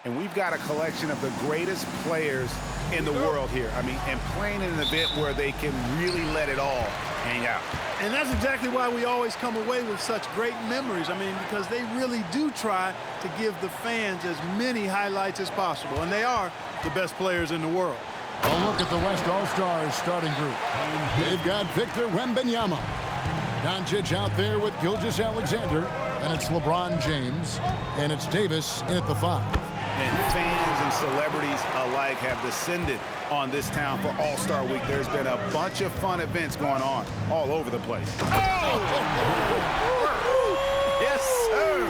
And we've got a collection of the greatest players in the world here. I mean, and playing in an event where they can really let it all hang out. And that's exactly why we always come away with such great memories. I mean, because they really do try to give the fans as many highlights as possible. And they are the best players in the world. A look at the West All-Stars starting group. They've got Victor Wembanyama. Doncic out there with Gilgeous-Alexander. And it's LeBron James. And it's Davis in at the 5. And fans and celebrities alike have descended on this town for All-Star Week. There's been a bunch of fun events going on all over the place. Oh! Yes, sir.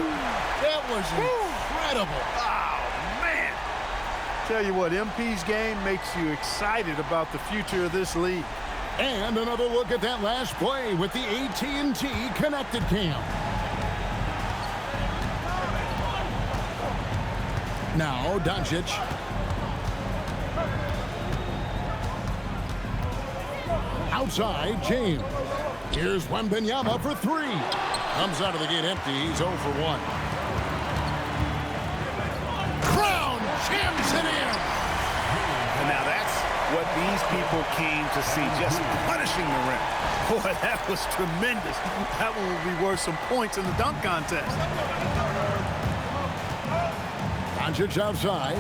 That was incredible. Oh, man. Tell you what, MP's game makes you excited about the future of this league. And another look at that last play with the AT&T Connected Cam. Now, Doncic. Outside, James. Here's Wembanyama for 3. Comes out of the gate empty. He's 0 for 1. Crown jams it in. And now that's what these people came to see, just punishing the rim. Boy, that was tremendous. That one will be worth some points in the dunk contest. Doncic outside.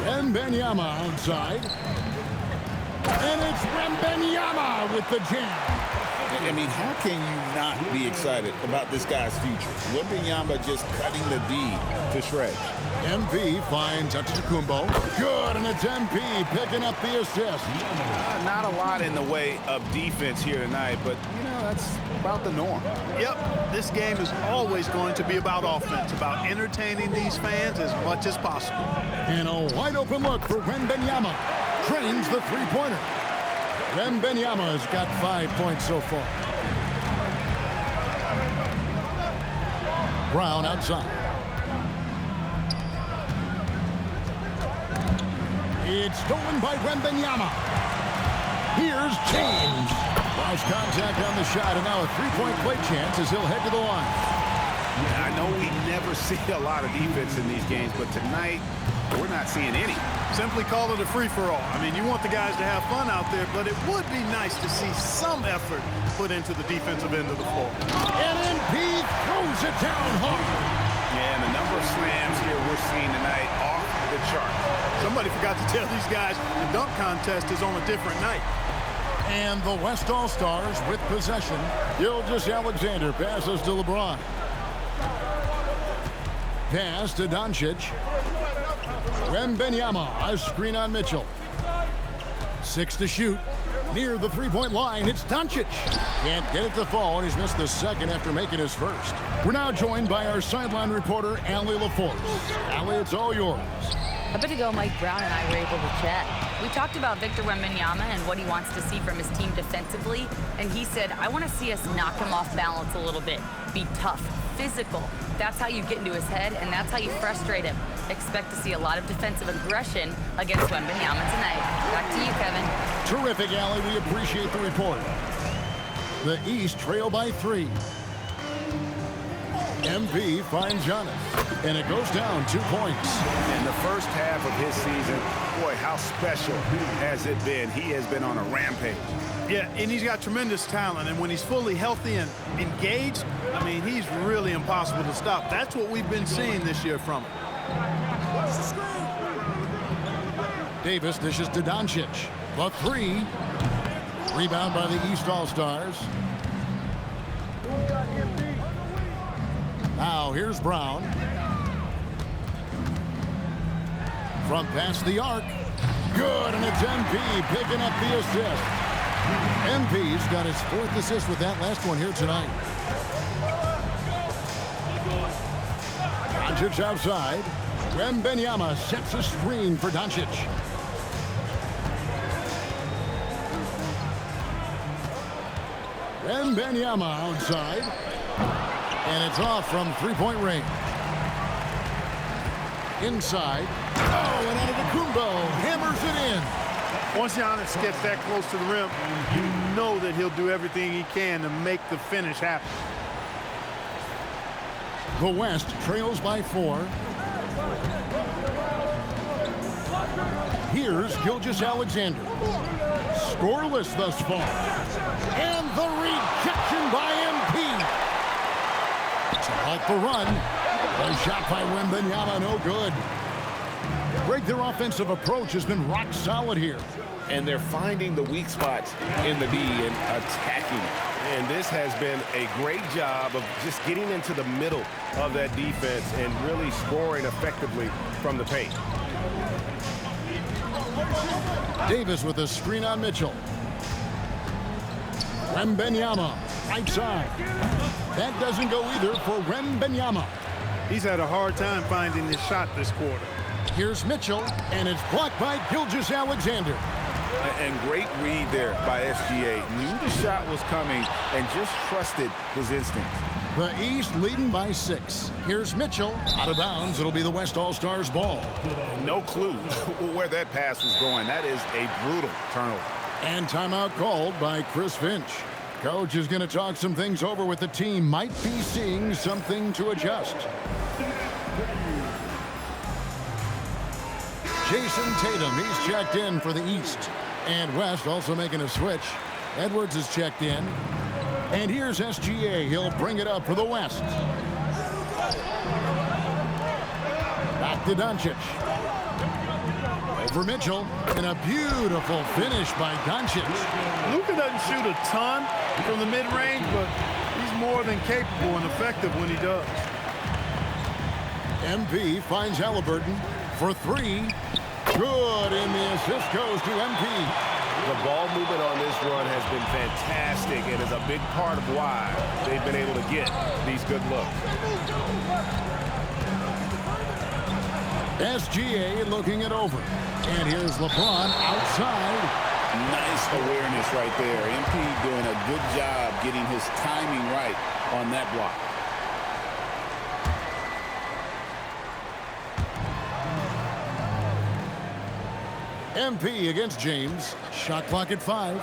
Wembanyama outside. And it's Wembanyama with the jam. I mean, how can you not be excited about this guy's future? Wembanyama just cutting the D to shreds. MP finds Antetokounmpo. Good, and it's MP picking up the assist. Not a lot in the way of defense here tonight, but, you know, that's about the norm. Yep, this game is always going to be about offense, about entertaining these fans as much as possible. And a wide-open look for Wembanyama. Trains the three-pointer. Wembanyama's got 5 points so far. Brown outside. It's stolen by Wembanyama. Here's James. Lost contact on the shot, and now a three-point play chance as he'll head to the line. I know we never see a lot of defense in these games, but tonight we're not seeing any. Simply call it a free-for-all. I mean, you want the guys to have fun out there, but it would be nice to see some effort put into the defensive end of the floor. And MP throws it down hard. Yeah, and the number of slams here we're seeing tonight off the chart. Somebody forgot to tell these guys the dunk contest is on a different night. And the West All-Stars with possession. Gilgeous-Alexander passes to LeBron. Pass to Doncic. Wembanyama, a screen on Mitchell. 6 to shoot. Near the three-point line, it's Doncic. Can't get it to fall, and he's missed the second after making his first. We're now joined by our sideline reporter, Allie LaForce. Allie, it's all yours. A bit ago, Mike Brown and I were able to chat. We talked about Victor Wembanyama and what he wants to see from his team defensively, and he said, I want to see us knock him off balance a little bit, be tough, physical. That's how you get into his head, and that's how you frustrate him. Expect to see a lot of defensive aggression against Wembanyama tonight. Back to you, Kevin. Terrific, Allie. We appreciate the report. The East trail by 3. MP finds Giannis, and it goes down 2 points. In the first half of his season, boy, how special has it been? He has been on a rampage. Yeah, and he's got tremendous talent, and when he's fully healthy and engaged, I mean, he's really impossible to stop. That's what we've been seeing this year from him. Davis dishes to Doncic. The 3. Rebound by the East All-Stars. Now here's Brown. From past the arc. Good, and it's MP picking up the assist. MP's got his 4th assist with that last one here tonight. Doncic outside. Wembanyama sets a screen for Doncic. Wembanyama outside. And it's off from three-point range. Inside. Oh, and Antetokounmpo hammers it in. Once Giannis gets that close to the rim, you know that he'll do everything he can to make the finish happen. The West trails by 4. Here's Gilgeous-Alexander. Scoreless thus far. And the rejection by MP. To halt the run. The shot by Wembanyama, no good. Greg, their offensive approach has been rock solid here. And they're finding the weak spots in the D and attacking it. And this has been a great job of just getting into the middle of that defense and really scoring effectively from the paint. Davis with a screen on Mitchell. Wembanyama, right side. That doesn't go either for Wembanyama. He's had a hard time finding his shot this quarter. Here's Mitchell, and it's blocked by Gilgeous-Alexander. And great read there by SGA. Knew the shot was coming and just trusted his instincts. The East leading by 6. Here's Mitchell. Out of bounds. It'll be the West All-Stars ball. No clue where that pass was going. That is a brutal turnover. And timeout called by Chris Finch. Coach is going to talk some things over with the team. Might be seeing something to adjust. Jason Tatum, he's checked in for the East. And West also making a switch. Edwards is checked in. And here's SGA. He'll bring it up for the West. Back to Doncic. Over Mitchell. And a beautiful finish by Doncic. Luka doesn't shoot a ton from the mid-range, but he's more than capable and effective when he does. MP finds Halliburton for 3. Good, and the assist goes to MP. The ball movement on this run has been fantastic and is a big part of why they've been able to get these good looks. SGA looking it over. And here's LeBron outside. Nice awareness right there. MP doing a good job getting his timing right on that block. MP against James. Shot clock at 5.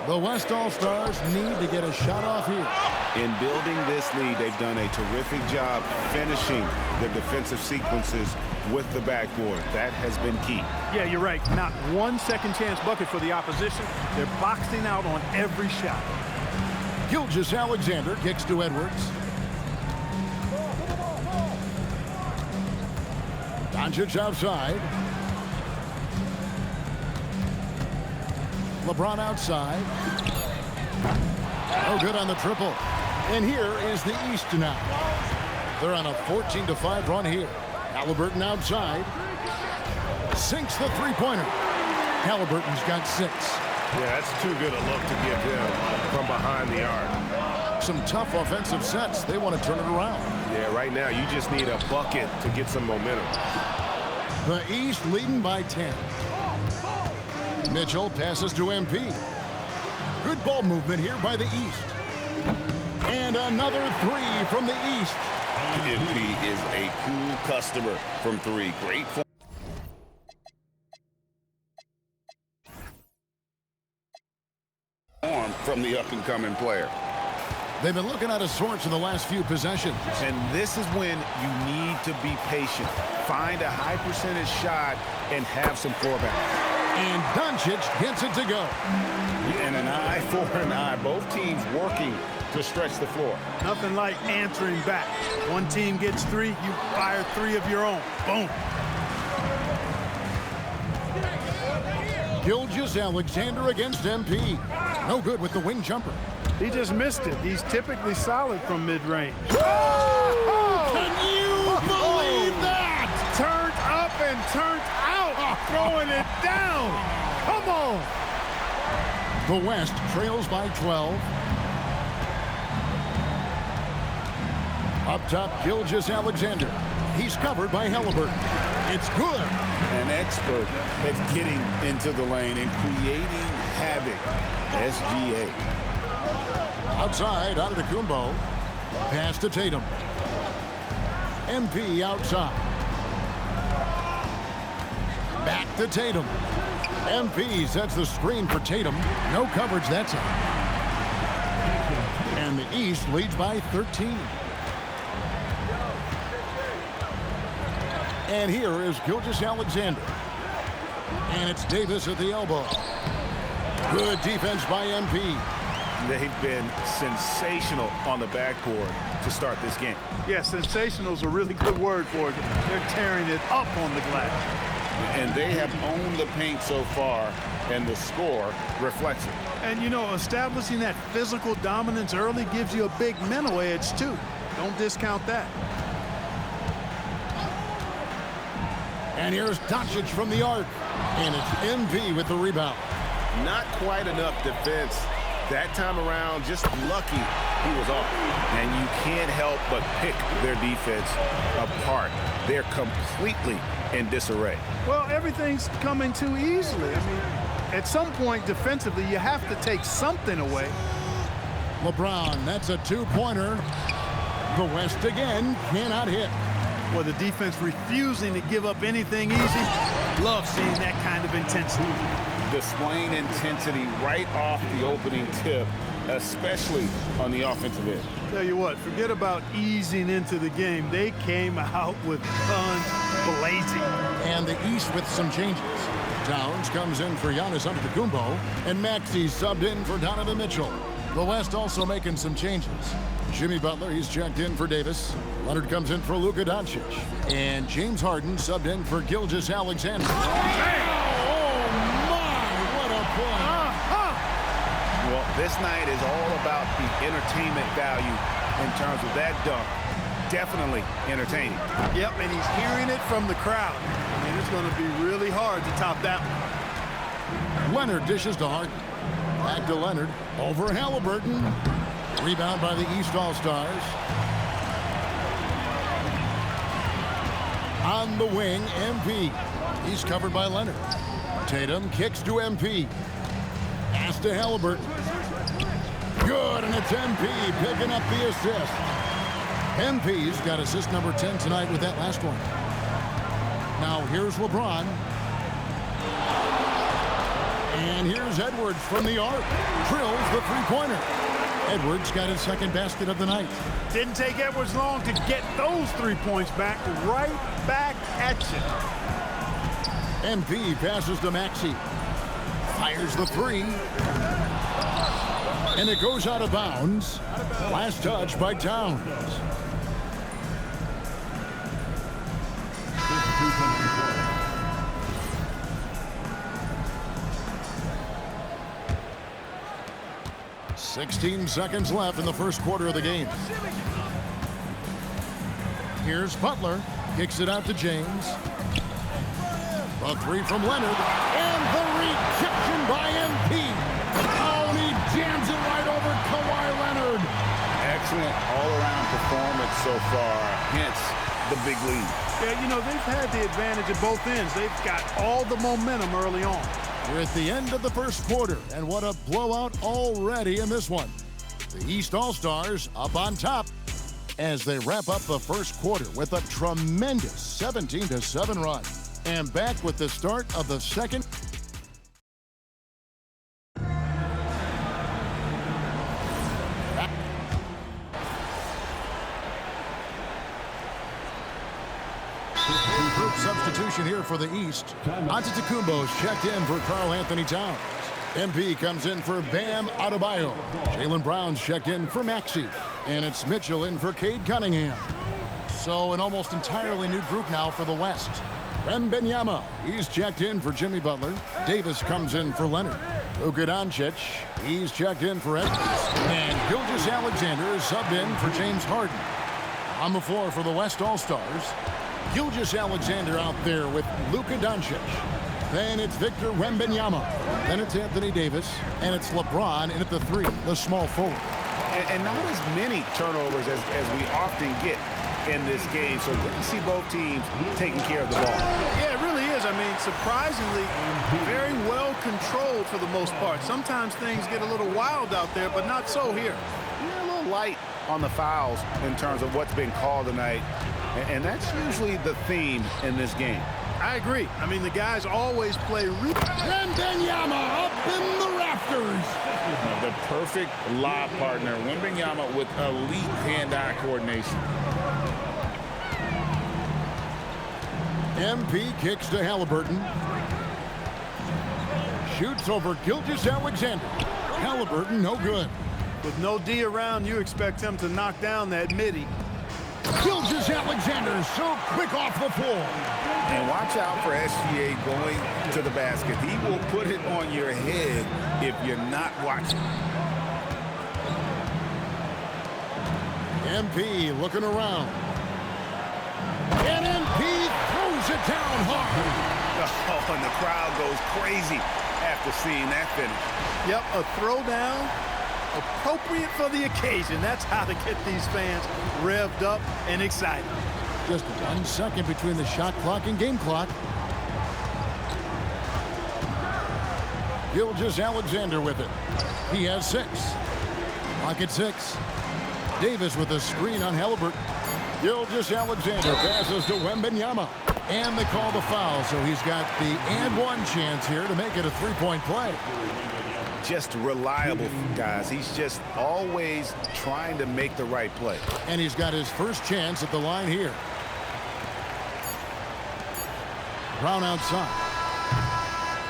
The West All-Stars need to get a shot off here. In building this lead, they've done a terrific job finishing their defensive sequences with the backboard. That has been key. Yeah, you're right. Not one second chance bucket for the opposition. They're boxing out on every shot. Gilgeous-Alexander kicks to Edwards. Doncic outside. LeBron outside. No good on the triple. And here is the East now. They're on a 14-5 run here. Halliburton outside. Sinks the three-pointer. Halliburton's got 6. Yeah, that's too good a look to give him from behind the arc. Some tough offensive sets. They want to turn it around. Yeah, right now you just need a bucket to get some momentum. The East leading by 10. Mitchell passes to MP. Good ball movement here by the East. And another 3 from the East. MP is a cool customer from 3. Great form from the up-and-coming player. They've been looking out of sorts in the last few possessions. And this is when you need to be patient. Find a high percentage shot and have some floor balance. And Doncic gets it to go. And an eye for an eye. Both teams working to stretch the floor. Nothing like answering back. One team gets 3, you fire 3 of your own. Boom. Gilgeous-Alexander against MP. No good with the wing jumper. He just missed it. He's typically solid from mid-range. Oh! Can you believe that? Turned up and turned out. Throwing it down. Come on. The West trails by 12. Up top, Gilgeous-Alexander. He's covered by Halliburton. It's good. An expert at getting into the lane and creating havoc. SGA. Outside, Antetokounmpo. Pass to Tatum. MP outside. Back to Tatum. MP sets the screen for Tatum. No coverage that time. And the East leads by 13. And here is Gilgeous-Alexander. And it's Davis at the elbow. Good defense by MP. They've been sensational on the backboard to start this game. Yeah, sensational is a really good word for it. They're tearing it up on the glass. And they have owned the paint so far, and the score reflects it. And, you know, establishing that physical dominance early gives you a big mental edge, too. Don't discount that. And here's Doncic from the arc. And it's MP with the rebound. Not quite enough defense. That time around, just lucky he was off. And you can't help but pick their defense apart. They're completely in disarray. Well, everything's coming too easily. I mean, at some point defensively, you have to take something away. LeBron, that's a two-pointer. The West again cannot hit. Well, the defense refusing to give up anything easy. Love seeing that kind of intensity. Displaying intensity right off the opening tip, especially on the offensive end. Tell you what, forget about easing into the game. They came out with guns blazing. And the East with some changes. Towns comes in for Giannis Antetokounmpo, and Maxi's subbed in for Donovan Mitchell. The West also making some changes. Jimmy Butler, he's checked in for Davis. Leonard comes in for Luka Doncic. And James Harden subbed in for Gilgeous-Alexander. Well, this night is all about the entertainment value in terms of that dunk. Definitely entertaining. Yep, and he's hearing it from the crowd. I mean, it's going to be really hard to top that one. Leonard dishes to Harden. Back to Leonard. Over Halliburton. Rebound by the East All-Stars. On the wing, MP. He's covered by Leonard. Tatum kicks to MP. Pass to Halliburton. Good, and it's MP picking up the assist. MP's got assist number 10 tonight with that last one. Now here's LeBron. And here's Edwards from the arc. Drills the three-pointer. Edwards got his second basket of the night. Didn't take Edwards long to get those 3 points back. Right back at you. MP passes to Maxey. Fires the three. And it goes out of bounds. Last touch by Towns. "16 seconds left in the first quarter of the game. Here's Butler. Kicks it out to James. A three from Leonard. And the rejection by MP. Oh, and he jams it right over Kawhi Leonard. Excellent all-around performance so far, hence the big lead. Yeah, you know, they've had the advantage at both ends. They've got all the momentum early on. We're at the end of the first quarter, and what a blowout already in this one. The East All-Stars up on top as they wrap up the first quarter with a tremendous 17-7 run. And back with the start of the second. Group substitution here for the East. Antetokounmpo's checked in for Karl Anthony Towns. MP comes in for Bam Adebayo. Jaylen Brown's checked in for Maxey. And it's Mitchell in for Cade Cunningham. So an almost entirely new group now for the West. Wembanyama, he's checked in for Jimmy Butler. Davis comes in for Leonard. Luka Doncic, he's checked in for Edwards. And Gilgeous-Alexander is subbed in for James Harden. On the floor for the West All-Stars, Gilgeous-Alexander out there with Luka Doncic. Then it's Victor Wembanyama. Then it's Anthony Davis. And it's LeBron in at the three, the small forward. And not as many turnovers as we often get in this game. So good to see both teams taking care of the ball. Yeah, it really is. I mean, surprisingly, very well controlled for the most part. Sometimes things get a little wild out there, but not so here. Yeah, a little light on the fouls in terms of what's been called tonight. And that's usually the theme in this game. I agree. I mean, the guys always play really. Wembanyama up in the rafters. The perfect lob partner. Wembanyama with elite hand-eye coordination. MP kicks to Halliburton. Shoots over Gilgeous-Alexander. Halliburton, no good. With no D around, you expect him to knock down that midi. Gilgeous-Alexander so quick off the floor. And watch out for SGA going to the basket. He will put it on your head if you're not watching. MP looking around. And MP throws it down hard. Oh, and the crowd goes crazy after seeing that finish. Yep, a throwdown appropriate for the occasion. That's how to get these fans revved up and excited. Just 1 second between the shot clock and game clock. Gilgeous-Alexander with it. He has 6. Clock at 6. Davis with a screen on Halliburton. Gilgeous-Alexander passes to Wembanyama. And they call the foul, so he's got the and one chance here to make it a three-point play. Just reliable, guys. He's just always trying to make the right play. And he's got his first chance at the line here. Brown outside.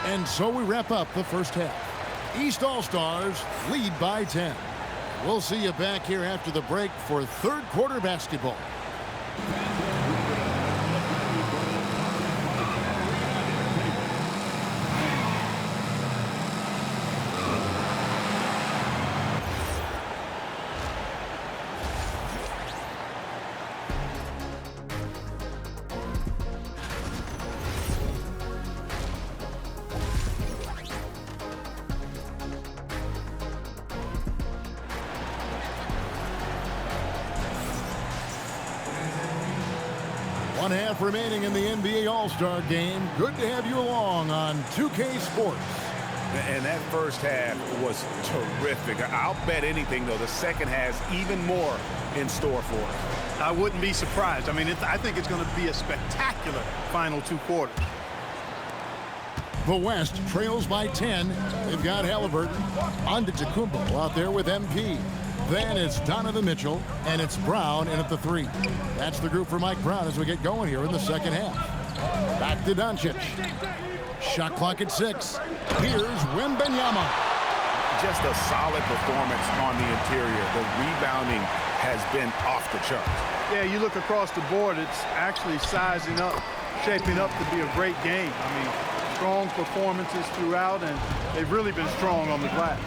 And so we wrap up the first half. East All-Stars lead by 10. We'll see you back here after the break for third quarter basketball. One half remaining in the NBA All-Star game. Good to have you along on 2K Sports. And that first half was terrific. I'll bet anything, though, the second has even more in store for us. I wouldn't be surprised. I mean, I think it's going to be a spectacular final 2 quarters. The West trails by 10. They've got Halliburton. Antetokounmpo out there with MP. Then it's Donovan Mitchell, and it's Brown in at the 3. That's the group for Mike Brown as we get going here in the second half. Back to Doncic. Shot clock at 6. Here's Wembanyama. Just a solid performance on the interior. The rebounding has been off the charts. Yeah, you look across the board, it's actually sizing up, shaping up to be a great game. I mean, strong performances throughout, and they've really been strong on the glass.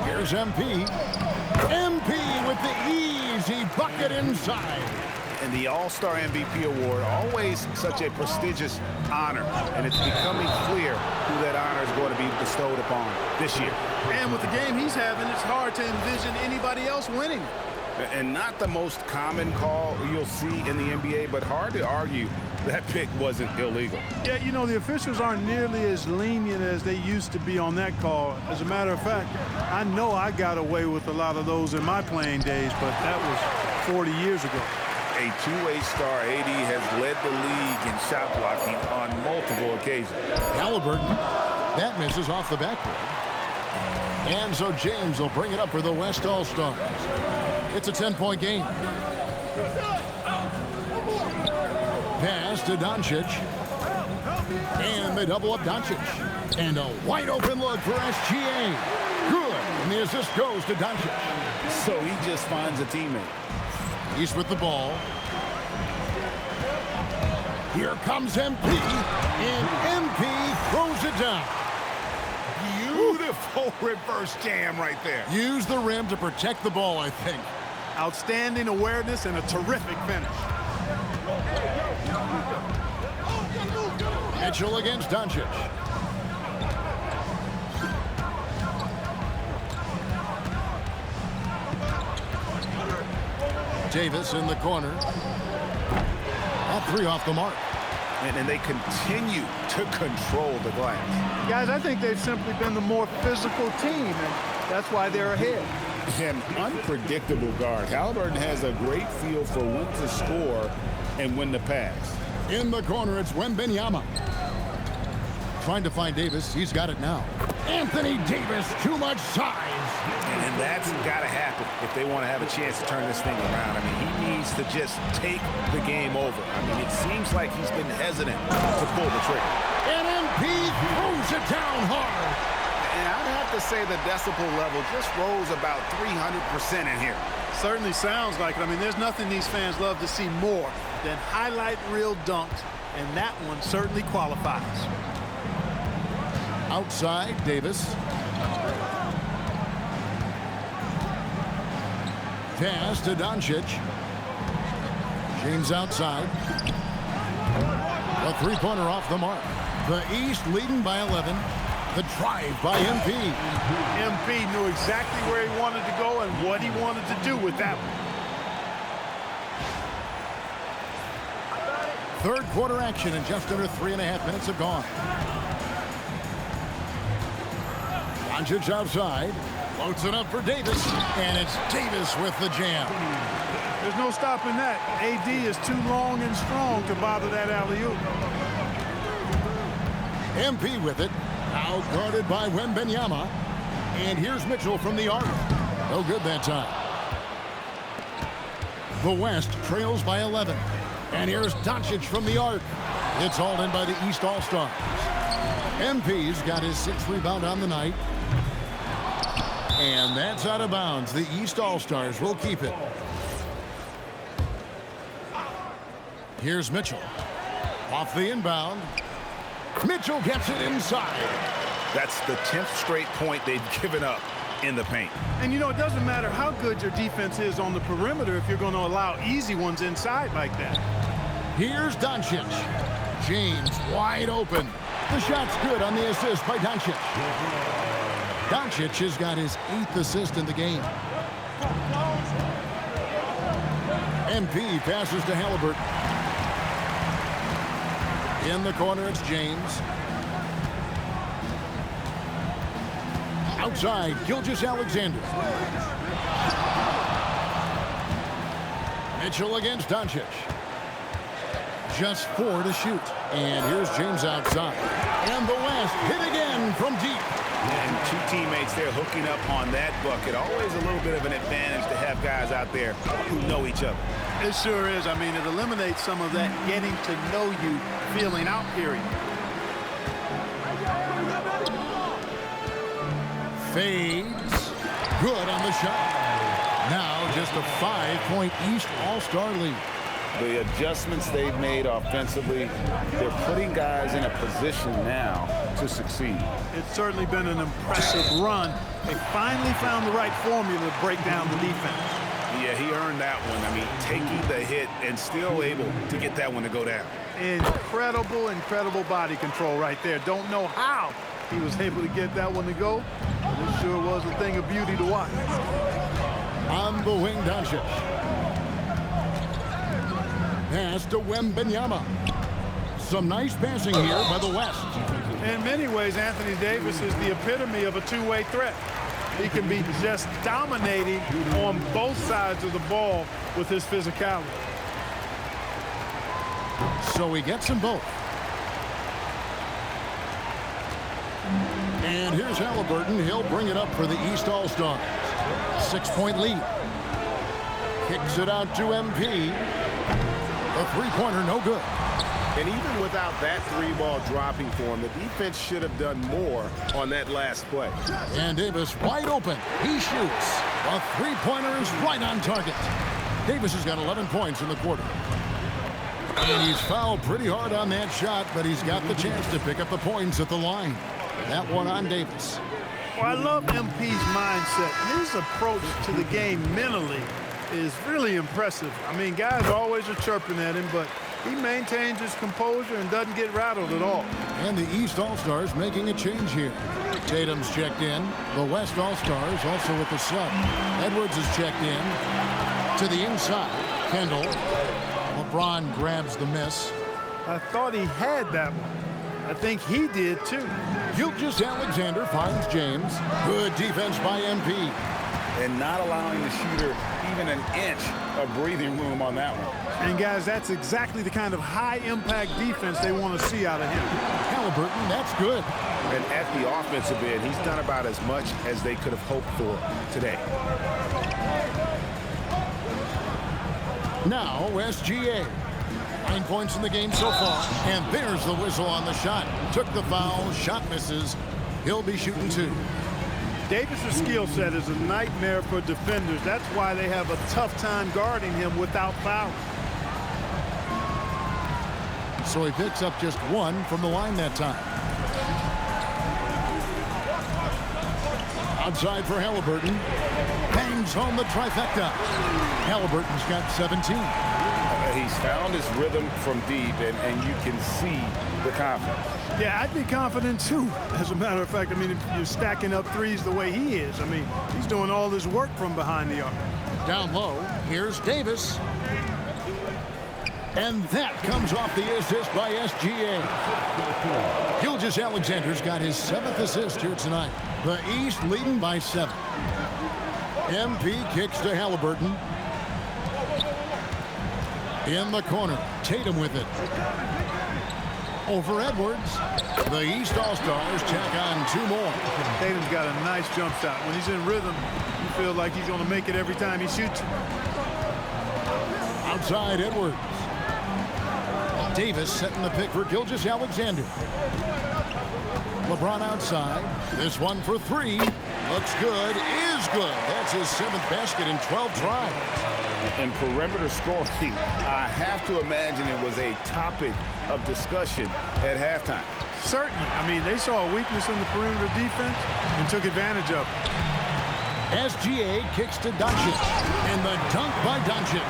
Here's MP. MP with the easy bucket inside. And the All-Star MVP award, always such a prestigious honor, and it's becoming clear who that honor is going to be bestowed upon this year. And with the game he's having, it's hard to envision anybody else winning. And not the most common call you'll see in the NBA, but hard to argue that pick wasn't illegal. Yeah, you know, the officials aren't nearly as lenient as they used to be on that call. As a matter of fact, I know I got away with a lot of those in my playing days, but that was 40 years ago. A two-way star, AD has led the league in shot blocking on multiple occasions. Halliburton, that misses off the backboard. And so James will bring it up for the West All-Stars. It's a 10-point game. Pass to Doncic. And they double up Doncic. And a wide open look for SGA. Good. And the assist goes to Doncic. So he just finds a teammate. He's with the ball. Here comes MP. And MP throws it down. Beautiful reverse jam right there. Use the rim to protect the ball, I think. Outstanding awareness and a terrific finish. Mitchell against Doncic. Davis in the corner. All 3 off the mark. And they continue to control the glass. Guys, I think they've simply been the more physical team, and that's why they're ahead. An unpredictable guard. Halliburton has a great feel for when to score and when to pass. In the corner, it's Wembanyama. Trying to find Davis. He's got it now. Anthony Davis, too much size. And that's got to happen if they want to have a chance to turn this thing around. I mean, he needs to just take the game over. I mean, it seems like he's been hesitant to pull the trigger. And MP throws it down hard. And I'd have to say the decibel level just rose about 300% in here. Certainly sounds like it. I mean, there's nothing these fans love to see more than highlight reel dunks, and that one certainly qualifies. Outside, Davis. Pass to Doncic. James outside. A three-pointer off the mark. The East leading by 11. The drive by MP. MP knew exactly where he wanted to go and what he wanted to do with that one. Third quarter action, and just under 3.5 minutes have gone. Doncic outside. Floats it up for Davis. And it's Davis with the jam. There's no stopping that. AD is too long and strong to bother that alley-oop. MP with it. Now guarded by Wembanyama. And here's Mitchell from the arc. No good that time. The West trails by 11. And here's Doncic from the arc. It's hauled in by the East All-Stars. MP's got his 6th rebound on the night. And that's out of bounds. The East All-Stars will keep it. Here's Mitchell. Off the inbound. Mitchell gets it inside. That's the 10th straight point they've given up in the paint. And, you know, it doesn't matter how good your defense is on the perimeter if you're going to allow easy ones inside like that. Here's Doncic. James wide open. The shot's good on the assist by Doncic. Doncic has got his 8th assist in the game. MP passes to Halliburton. In the corner, it's James. Outside, Gilgeous-Alexander. Mitchell against Doncic. Just 4 to shoot. And here's James outside. And the West hit again from deep. And two teammates there hooking up on that bucket. Always a little bit of an advantage to have guys out there who know each other. It sure is. I mean, it eliminates some of that getting to know you feeling out period. Fades. Good on the shot. Now just a 5-point East All-Star lead. The adjustments they've made offensively, they're putting guys in a position now to succeed. It's certainly been an impressive run. They finally found the right formula to break down the defense. Yeah, he earned that one. I mean, taking the hit and still able to get that one to go down. Incredible, incredible body control right there. Don't know how he was able to get that one to go, but it sure was a thing of beauty to watch. On the wing, Doncic. Pass to Wembanyama. Some nice passing here by the West. In many ways, Anthony Davis is the epitome of a two-way threat. He can be just dominating on both sides of the ball with his physicality. So he gets them both. And here's Halliburton. He'll bring it up for the East All-Stars. 6-point lead. Kicks it out to MP. A three-pointer, no good. And even without that three-ball dropping for him, the defense should have done more on that last play. And Davis wide open. He shoots. A three-pointer is right on target. Davis has got 11 points in the quarter. And he's fouled pretty hard on that shot, but he's got the chance to pick up the points at the line. That one on Davis. Well, I love MP's mindset. His approach to the game mentally is really impressive. I mean, guys always are chirping at him, but he maintains his composure and doesn't get rattled at all. And the East All-Stars making a change here. Tatum's checked in. The West All-Stars also with the sub. Edwards is checked in. To the inside. Kendall. LeBron grabs the miss. I thought he had that one. I think he did, too. Gilgeous-Alexander finds James. Good defense by MP. And not allowing the shooter even an inch of breathing room on that one. And, guys, that's exactly the kind of high-impact defense they want to see out of him. Halliburton, that's good. And at the offensive end, he's done about as much as they could have hoped for today. Now, SGA. 9 points in the game so far. And there's the whistle on the shot. Took the foul. Shot misses. He'll be shooting 2. Davis' skill set is a nightmare for defenders. That's why they have a tough time guarding him without fouling. So he picks up just 1 from the line that time. Outside for Halliburton. Bangs home the trifecta. Halliburton's got 17. He's found his rhythm from deep, and you can see the confidence. Yeah, I'd be confident too. As a matter of fact, I mean, if you're stacking up threes the way he is, I mean, he's doing all this work from behind the arc. Down low, here's Davis. And that comes off the assist by SGA. Gilgeous-Alexander's got his 7th assist here tonight. The East leading by 7. MP kicks to Halliburton. In the corner, Tatum with it. Over Edwards. The East All-Stars tack on 2 more. Tatum's got a nice jump shot. When he's in rhythm, you feel like he's going to make it every time he shoots. Outside Edwards. Davis setting the pick for Gilgeous-Alexander. LeBron outside. This one for 3. Looks good. Is good. That's his 7th basket in 12 tries. And perimeter scoring, I have to imagine it was a topic of discussion at halftime. Certainly. I mean, they saw a weakness in the perimeter defense and took advantage of it. SGA kicks to Doncic. And the dunk by Doncic.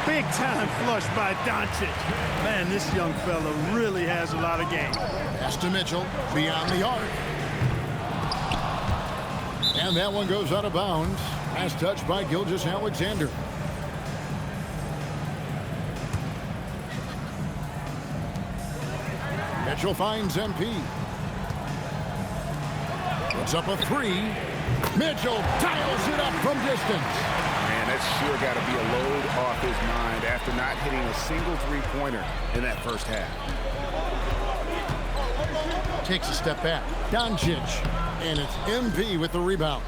Big time flush by Doncic. Man, this young fella really has a lot of game. Pass to Mitchell. Beyond the arc. And that one goes out of bounds. Pass touch by Gilgeous-Alexander. Mitchell finds MP. Puts up a 3. Mitchell dials it up from distance. Man, that's sure got to be a load off his mind after not hitting a single 3-pointer in that first half. Takes a step back. Doncic. And it's MP with the rebound.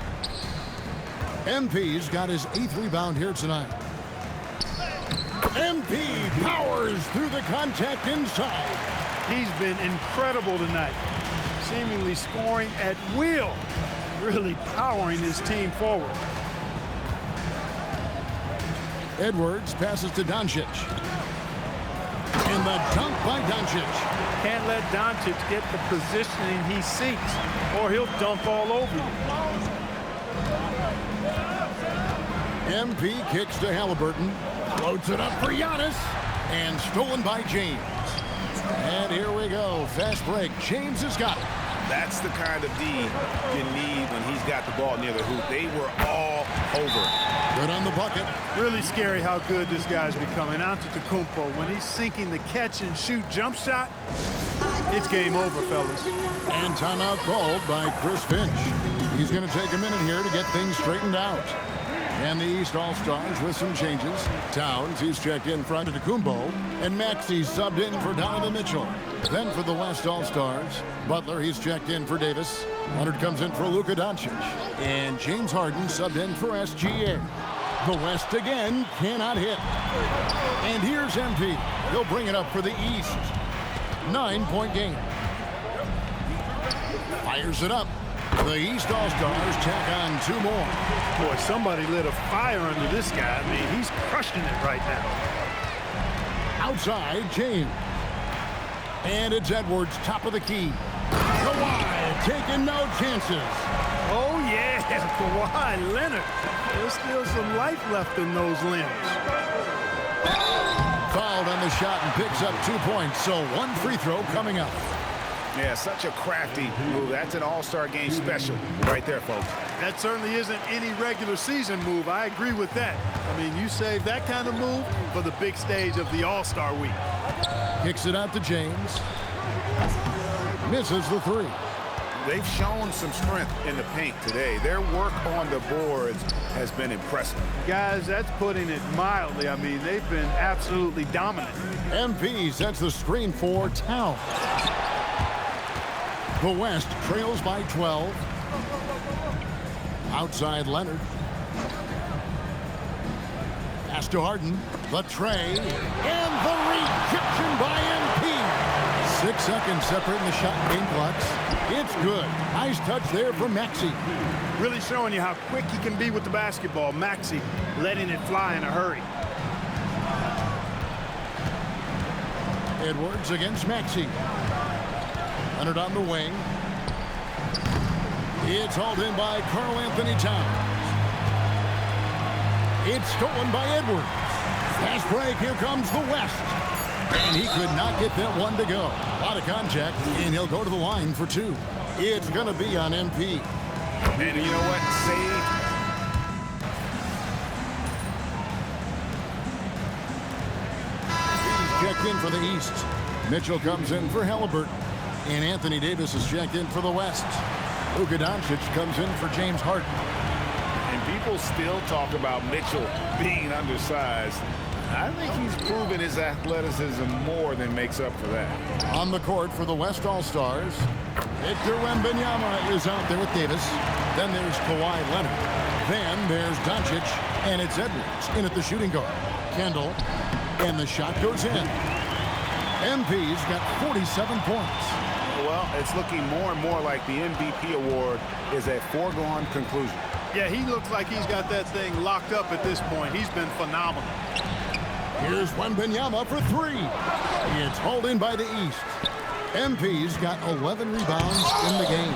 MP's got his 8th rebound here tonight. MP powers through the contact inside. He's been incredible tonight, seemingly scoring at will, really powering his team forward. Edwards passes to Doncic. And the dunk by Doncic. Can't let Doncic get the positioning he seeks, or he'll dunk all over you. MP kicks to Halliburton. Floats it up for Giannis. And stolen by James. And here we go. Fast break. James has got it. That's the kind of D you need when he's got the ball near the hoop. They were all over. Good on the bucket. Really scary how good this guy's becoming. Antetokounmpo, when he's sinking the catch and shoot jump shot, it's game over, fellas. And timeout called by Chris Finch. He's going to take a minute here to get things straightened out. And the East All-Stars with some changes. Towns, he's checked in for Antetokounmpo. And Maxey's subbed in for Donovan Mitchell. Then for the West All-Stars, Butler, he's checked in for Davis. Leonard comes in for Luka Doncic. And James Harden subbed in for SGA. The West again cannot hit. And here's MP. He'll bring it up for the East. 9-point game. Fires it up. The East All-Stars tack on 2 more. Boy, somebody lit a fire under this guy. I mean, he's crushing it right now. Outside, James. And it's Edwards, top of the key. Kawhi taking no chances. Oh, yeah, Kawhi Leonard. There's still some life left in those limbs. Fouled on the shot and picks up 2 points, so 1 free throw coming up. Yeah, such a crafty move. That's an all-star game special right there, folks. That certainly isn't any regular season move. I agree with that. I mean, you save that kind of move for the big stage of the All-Star week. Kicks it out to James. Misses the 3. They've shown some strength in the paint today. Their work on the boards has been impressive. Guys, that's putting it mildly. I mean, they've been absolutely dominant. MP sets the screen for Towns. The West trails by 12. Outside Leonard. Pass to Harden. The tray. And the rejection by MP. 6 seconds separating the shot and game clocks. It's good. Nice touch there from Maxey. Really showing you how quick he can be with the basketball. Maxey letting it fly in a hurry. Edwards against Maxey. Leonard on the wing. It's hauled in by Karl Anthony Towns. It's stolen by Edwards. Fast break. Here comes the West. And he could not get that one to go. A lot of contact, and he'll go to the line for 2. It's going to be on MP. And you know what? Saved. He's checked in for the East. Mitchell comes in for Halliburton. And Anthony Davis is checked in for the West. Luka Doncic comes in for James Harden. And people still talk about Mitchell being undersized. I think he's proven his athleticism more than makes up for that. On the court for the West All-Stars, Victor Wembanyama is out there with Davis. Then there's Kawhi Leonard. Then there's Doncic, and it's Edwards in at the shooting guard. Kendall, and the shot goes in. MP's got 47 points. Well, it's looking more and more like the MVP award is a foregone conclusion. Yeah, he looks like he's got that thing locked up at this point. He's been phenomenal. Here's Wembanyama for 3. It's hauled in by the East. MP's got 11 rebounds in the game.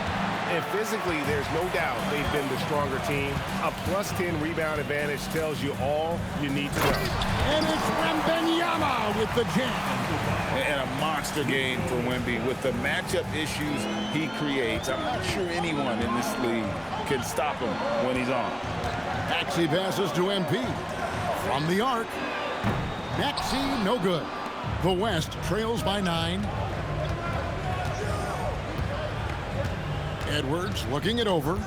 And physically, there's no doubt they've been the stronger team. A +10 rebound advantage tells you all you need to know. And it's Wembanyama with the jam. And a monster game for Wemby. With the matchup issues he creates, I'm not sure anyone in this league can stop him when he's on. Maxey passes to MP. From the arc. Maxey, no good. The West trails by 9. Edwards looking it over.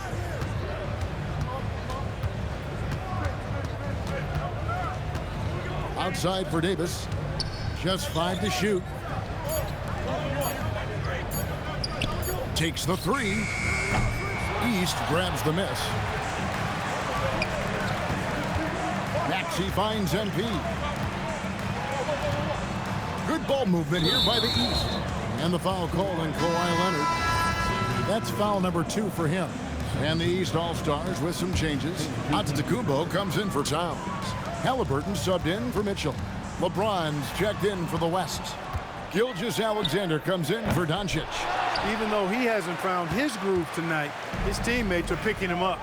Outside for Davis. Just 5 to shoot. Takes the 3. East grabs the miss. Maxey finds MP. Good ball movement here by the East. And the foul called on Kawhi Leonard. That's foul number 2 for him. And the East All-Stars with some changes. Antetokounmpo comes in for Towns. Halliburton subbed in for Mitchell. LeBron's checked in for the West. Gilgeous-Alexander comes in for Doncic. Even though he hasn't found his groove tonight, his teammates are picking him up.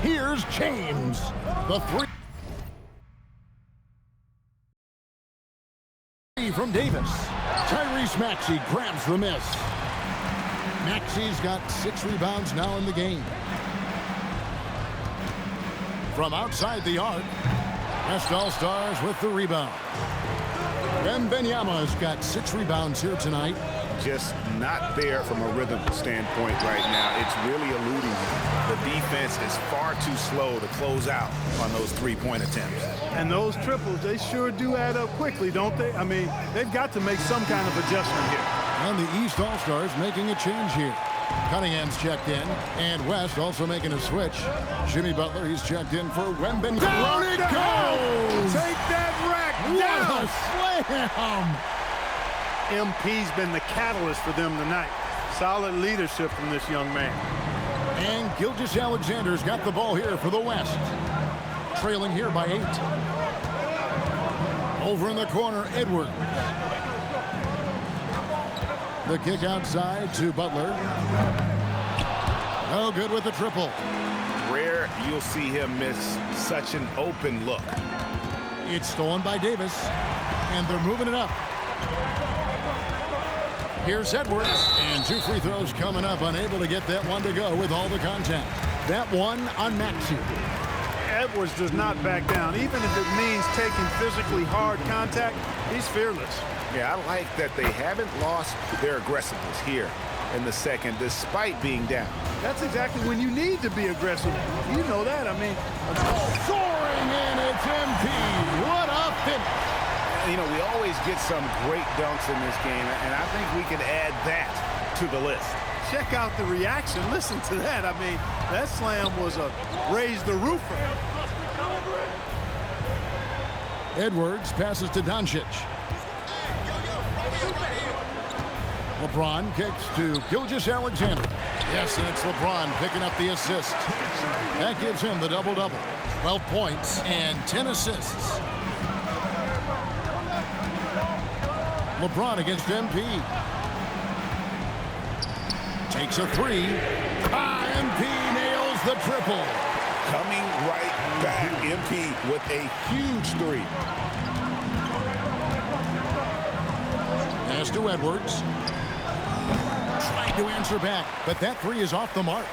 Here's James. The 3 from Davis. Tyrese Maxey grabs the miss. Maxey's got 6 rebounds now in the game. From outside the arc, West All-Stars with the rebound. Wembanyama's got 6 rebounds here tonight. Just not there from a rhythm standpoint right now. It's really eluding him. The defense is far too slow to close out on those 3-point attempts. And those triples, they sure do add up quickly, don't they? I mean, they've got to make some kind of adjustment here. And the East All-Stars making a change here. Cunningham's checked in, and West also making a switch. Jimmy Butler, he's checked in for Wembanyama. Down it goes! Take that rack What down! a slam! MP's been the catalyst for them tonight. Solid leadership from this young man. And Gilgeous-Alexander's got the ball here for the West. Trailing here by 8. Over in the corner, Edwards. The kick outside to Butler. No good with the triple. Rare you'll see him miss such an open look. It's stolen by Davis, and they're moving it up. Here's Edwards, and 2 free throws coming up, unable to get that one to go with all the contact. That one on Maxey. Edwards does not back down. Even if it means taking physically hard contact, he's fearless. Yeah, I like that they haven't lost their aggressiveness here in the second, despite being down. That's exactly when you need to be aggressive. You know that. I mean, Soaring in, it's MP. What a finish. You know, we always get some great dunks in this game, and I think we could add that to the list. Check out the reaction. Listen to that. I mean, that slam was a raise the roofer. Edwards passes to Doncic. LeBron kicks to Gilgeous-Alexander. Yes, and it's LeBron picking up the assist. That gives him the double-double. 12 points and 10 assists. LeBron against MP. Takes a three. MP nails the triple. Coming right back, MP with a huge three. Pass to Edwards. Tried to answer back, but that three is off the mark.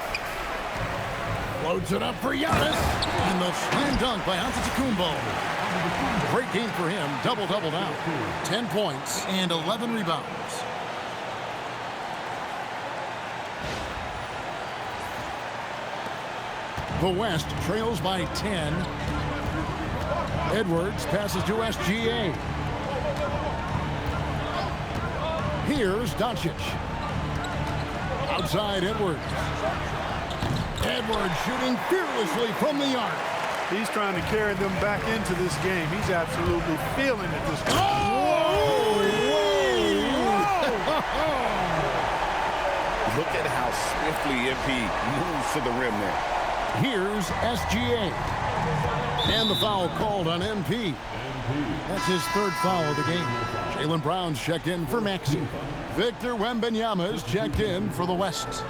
Loads it up for Giannis. And the slam dunk by Antetokounmpo. Great game for him. Double-double now. 10 points and 11 rebounds. The West trails by 10. Edwards passes to SGA. Here's Doncic. Outside Edwards. Edwards shooting fearlessly from the arc. He's trying to carry them back into this game. He's absolutely feeling it this time. Oh! Look at how swiftly MP moves to the rim there. Here's SGA. And the foul called on MP. That's his third foul of the game. Jaylen Brown's checked in for Maxey. Victor Wembanyama's checked in for the West.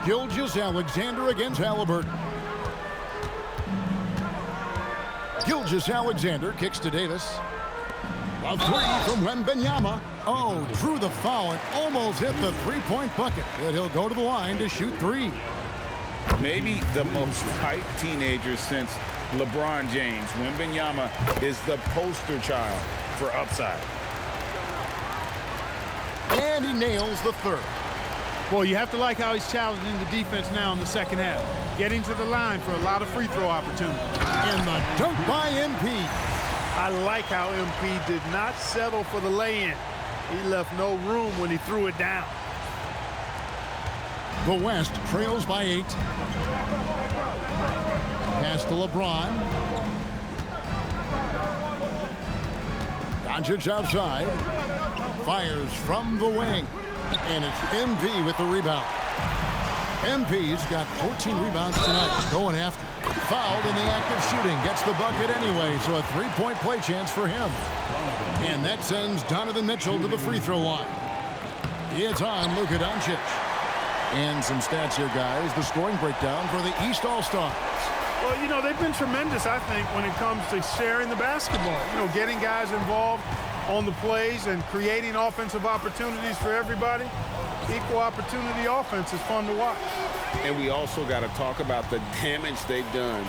Gilgeous-Alexander against Halliburton. Gilgeous-Alexander kicks to Davis. A three from Wembanyama. Oh, drew the foul and almost hit the three-point bucket. But he'll go to the line to shoot three. Maybe the most hyped teenager since LeBron James. Wembanyama is the poster child for upside. And he nails the third. Well, you have to like how he's challenging the defense now in the second half. Getting to the line for a lot of free throw opportunities. And the dunk by MP. I like how MP did not settle for the lay-in. He left no room when he threw it down. The West trails by 8. Pass to LeBron. Doncic outside. Fires from the wing. And it's MP with the rebound. MP's got 14 rebounds tonight. Going after. Fouled in the act of shooting. Gets the bucket anyway, so a three-point play chance for him. And that sends Donovan Mitchell to the free throw line. It's on Luka Doncic. And some stats here, guys. The scoring breakdown for the East All-Stars. Well, you know, they've been tremendous, I think, when it comes to sharing the basketball. You know, getting guys involved on the plays and creating offensive opportunities for everybody. Equal opportunity offense is fun to watch. And we also got to talk about the damage they've done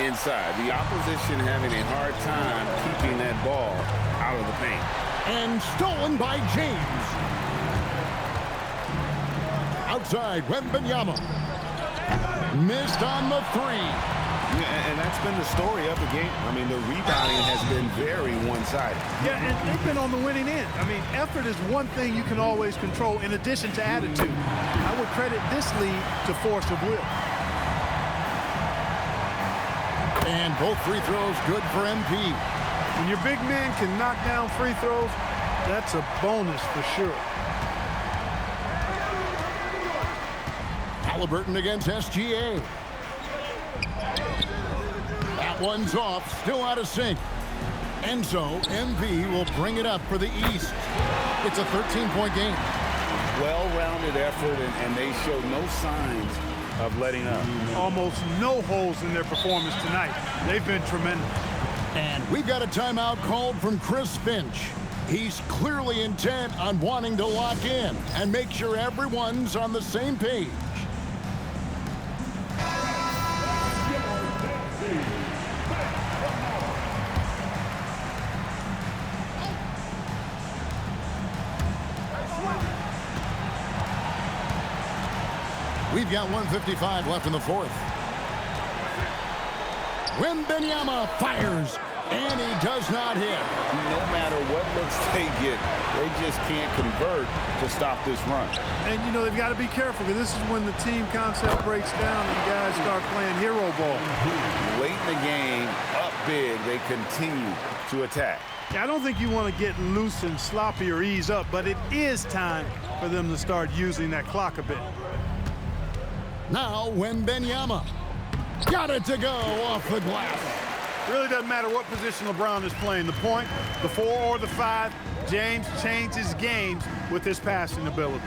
inside. The opposition having a hard time keeping that ball out of the paint. And stolen by James. Outside, Wembanyama. Missed on the three. Yeah, and that's been the story of the game. I mean, the rebounding has been very one-sided. Yeah, and they've been on the winning end. I mean, effort is one thing you can always control in addition to attitude. I would credit this lead to force of will. And both free throws good for MP. When your big man can knock down free throws, that's a bonus for sure. Halliburton against SGA. That one's off, still out of sync. And so MP will bring it up for the East. It's a 13-point game. Well-rounded effort, and they show no signs of letting up. Almost no holes in their performance tonight. They've been tremendous. And we've got a timeout called from Chris Finch. He's clearly intent on wanting to lock in and make sure everyone's on the same page. We've got 1:55 left in the fourth. Wembanyama fires, and he does not hit. No matter what looks they get, they just can't convert to stop this run. And, you know, they've got to be careful because this is when the team concept breaks down and guys start playing hero ball. Late in the game, up big, they continue to attack. I don't think you want to get loose and sloppy or ease up, but it is time for them to start using that clock a bit. Now Wembanyama. Got it to go off the glass. Really doesn't matter what position LeBron is playing, the point, the 4 or the 5, James changes games with his passing ability.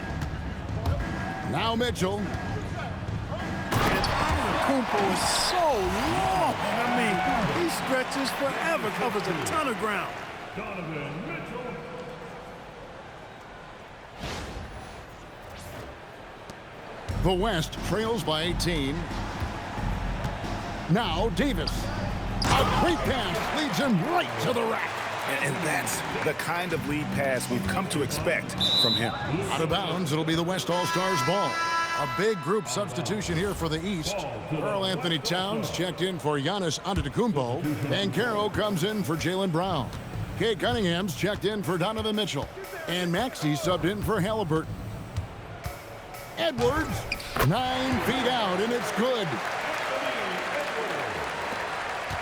Now Mitchell. And Antetokounmpo is so long. I mean, he stretches forever, covers a ton of ground. The West trails by 18. Now Davis. A great pass leads him right to the rack. And that's the kind of lead pass we've come to expect from him. Out of bounds, it'll be the West All-Stars ball. A big group substitution here for the East. Karl Anthony Towns checked in for Giannis Antetokounmpo. And Caro comes in for Jaylen Brown. Kate Cunningham's checked in for Donovan Mitchell. And Maxey subbed in for Halliburton. Edwards, 9 feet out, and it's good.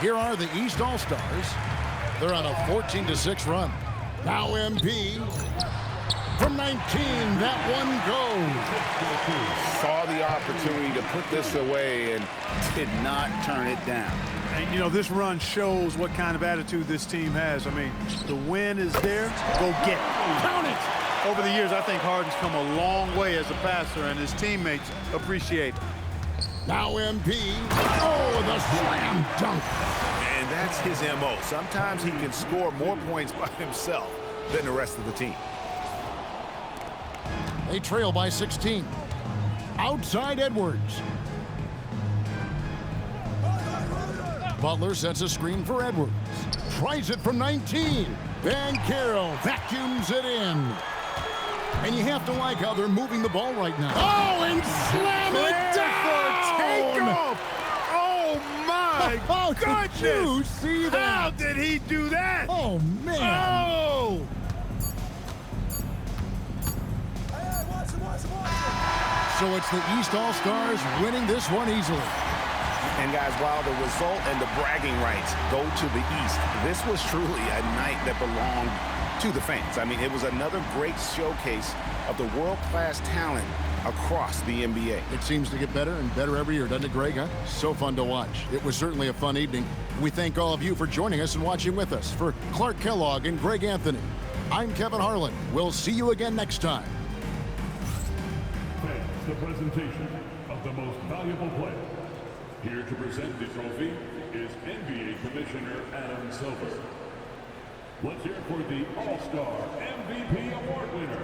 Here are the East All-Stars. They're on a 14-6 run. Now MP. From 19, that one goes. Saw the opportunity to put this away and did not turn it down. And, you know, this run shows what kind of attitude this team has. I mean, the win is there, go get it. Count it! Over the years, I think Harden's come a long way as a passer, and his teammates appreciate it. Now MP. Oh, the slam dunk. And that's his MO. Sometimes he can score more points by himself than the rest of the team. They trail by 16. Outside Edwards. Butler sets a screen for Edwards. Tries it from 19. Banchero vacuums it in. And you have to like how they're moving the ball right now. Oh, and slam it down! Takeoff! Oh, my goodness! Did you see that? How did he do that? Oh, man. Oh! So it's the East All-Stars winning this one easily. And guys, while the result and the bragging rights go to the East, this was truly a night that belonged to the fans. I mean, it was another great showcase of the world-class talent across the NBA. It seems to get better and better every year, doesn't it, Greg? Huh? So fun to watch. It was certainly a fun evening. We thank all of you for joining us and watching with us. For Clark Kellogg and Greg Anthony, I'm Kevin Harlan. We'll see you again next time. Thanks, the presentation of the most valuable player. Here to present the trophy is NBA Commissioner Adam Silver. Let's hear for the All-Star MVP Award winner,